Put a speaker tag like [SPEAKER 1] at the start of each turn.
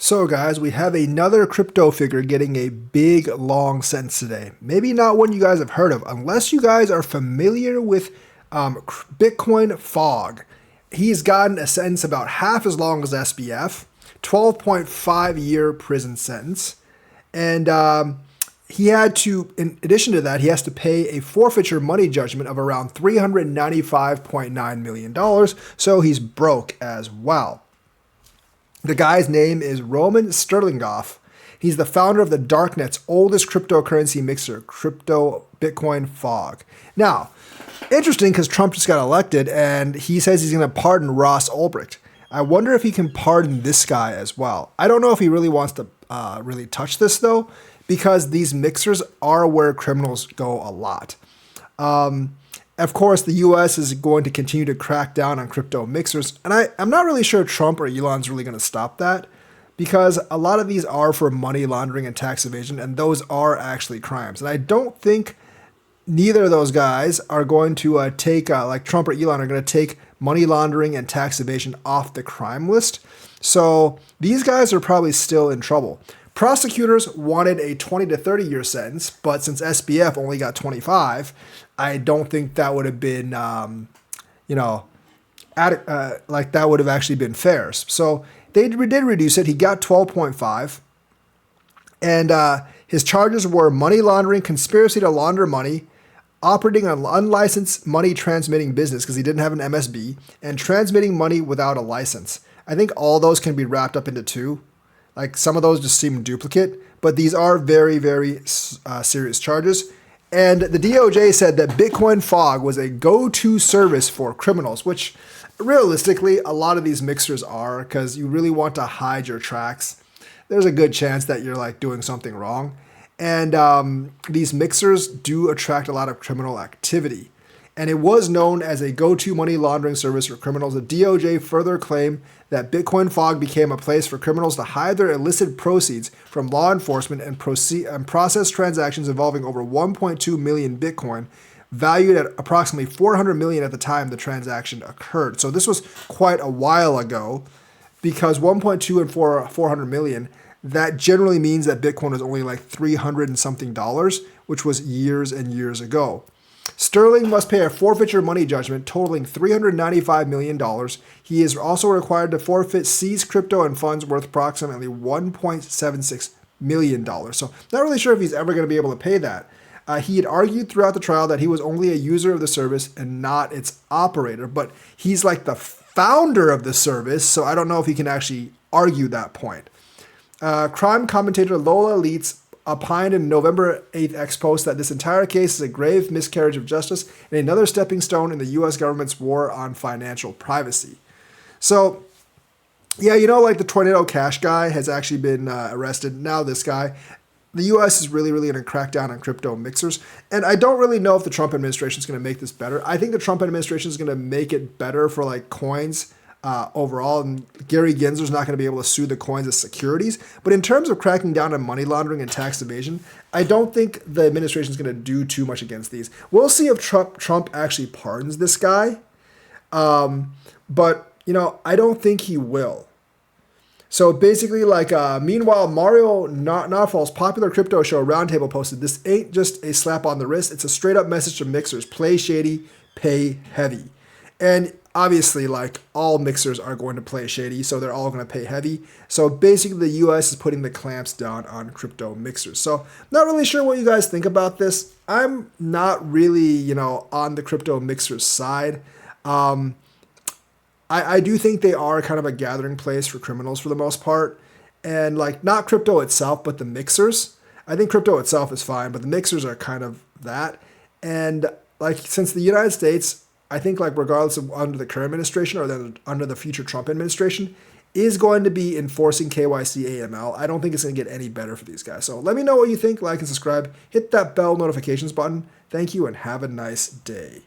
[SPEAKER 1] So guys, we have another crypto figure getting a big long sentence today. Maybe not one you guys have heard of, unless you guys are familiar with Bitcoin Fog. He's gotten a sentence about half as long as SBF, 12.5-year prison sentence. And he had to, in addition to that, he has to pay a forfeiture money judgment of around $395.9 million, so he's broke as well. The guy's name is Roman Sterlingoff. He's the founder of the Darknet's oldest cryptocurrency mixer, Crypto Bitcoin Fog. Now, interesting because Trump just got elected and he says he's going to pardon Ross Ulbricht. I wonder if he can pardon this guy as well. I don't know if he really wants to really touch this though, because these mixers are where criminals go a lot. Of course, the US is going to continue to crack down on crypto mixers, and I'm not really sure Trump or Elon's really going to stop that, because a lot of these are for money laundering and tax evasion, and those are actually crimes. And I don't think neither of those guys are going to take, like Trump or Elon, are going to take money laundering and tax evasion off the crime list. So these guys are probably still in trouble. Prosecutors wanted a 20 to 30 year sentence, but since SBF only got 25, I don't think that would have been, like that would have actually been fair. So they did reduce it. He got 12.5, and his charges were money laundering, conspiracy to launder money, operating an unlicensed money transmitting business because he didn't have an MSB, and transmitting money without a license. I think all those can be wrapped up into two. Like some of those just seem duplicate, but these are very, very serious charges. And the DOJ said that Bitcoin Fog was a go-to service for criminals, which realistically, a lot of these mixers are, because you really want to hide your tracks. There's a good chance that you're like doing something wrong. And these mixers do attract a lot of criminal activity. And it was known as a go-to money laundering service for criminals. The DOJ further claimed that Bitcoin Fog became a place for criminals to hide their illicit proceeds from law enforcement and process transactions involving over 1.2 million Bitcoin, valued at approximately 400 million at the time the transaction occurred. So this was quite a while ago, because 1.2 and 400 million, that generally means that Bitcoin was only like 300 and something dollars, which was years and years ago. Sterling must pay a forfeiture money judgment totaling $395 million. He is also required to forfeit seized crypto and funds worth approximately $1.76 million. So not really sure if he's ever going to be able to pay that. He had argued throughout the trial that he was only a user of the service and not its operator, but he's like the founder of the service, so I don't know if he can actually argue that point. Crime commentator Lola Leitz opined in November 8th X post that this entire case is a grave miscarriage of justice and another stepping stone in the U.S. government's war on financial privacy. So, yeah, like the Tornado Cash guy has actually been arrested. Now this guy. The U.S. is really, really going to crack down on crypto mixers. And I don't really know if the Trump administration is going to make this better. I think the Trump administration is going to make it better for like coins overall, and Gary Gensler's not going to be able to sue the coins as securities. But in terms of cracking down on money laundering and tax evasion, I don't think the administration is going to do too much against these. We'll see if Trump actually pardons this guy. But, I don't think he will. So basically, meanwhile, Mario Nawfal's popular crypto show Roundtable posted, "This ain't just a slap on the wrist. It's a straight up message to mixers. Play shady, pay heavy." And obviously, all mixers are going to play shady, so they're all going to pay heavy. So basically, the U.S. is putting the clamps down on crypto mixers. So not really sure what you guys think about this. I'm not really, on the crypto mixers side. I do think they are kind of a gathering place for criminals for the most part. And not crypto itself, but the mixers. I think crypto itself is fine, but the mixers are kind of that. And since the United States, I think regardless of under the current administration or then under the future Trump administration, is going to be enforcing KYC AML. I don't think it's going to get any better for these guys. So let me know what you think, like and subscribe, hit that bell notifications button. Thank you and have a nice day.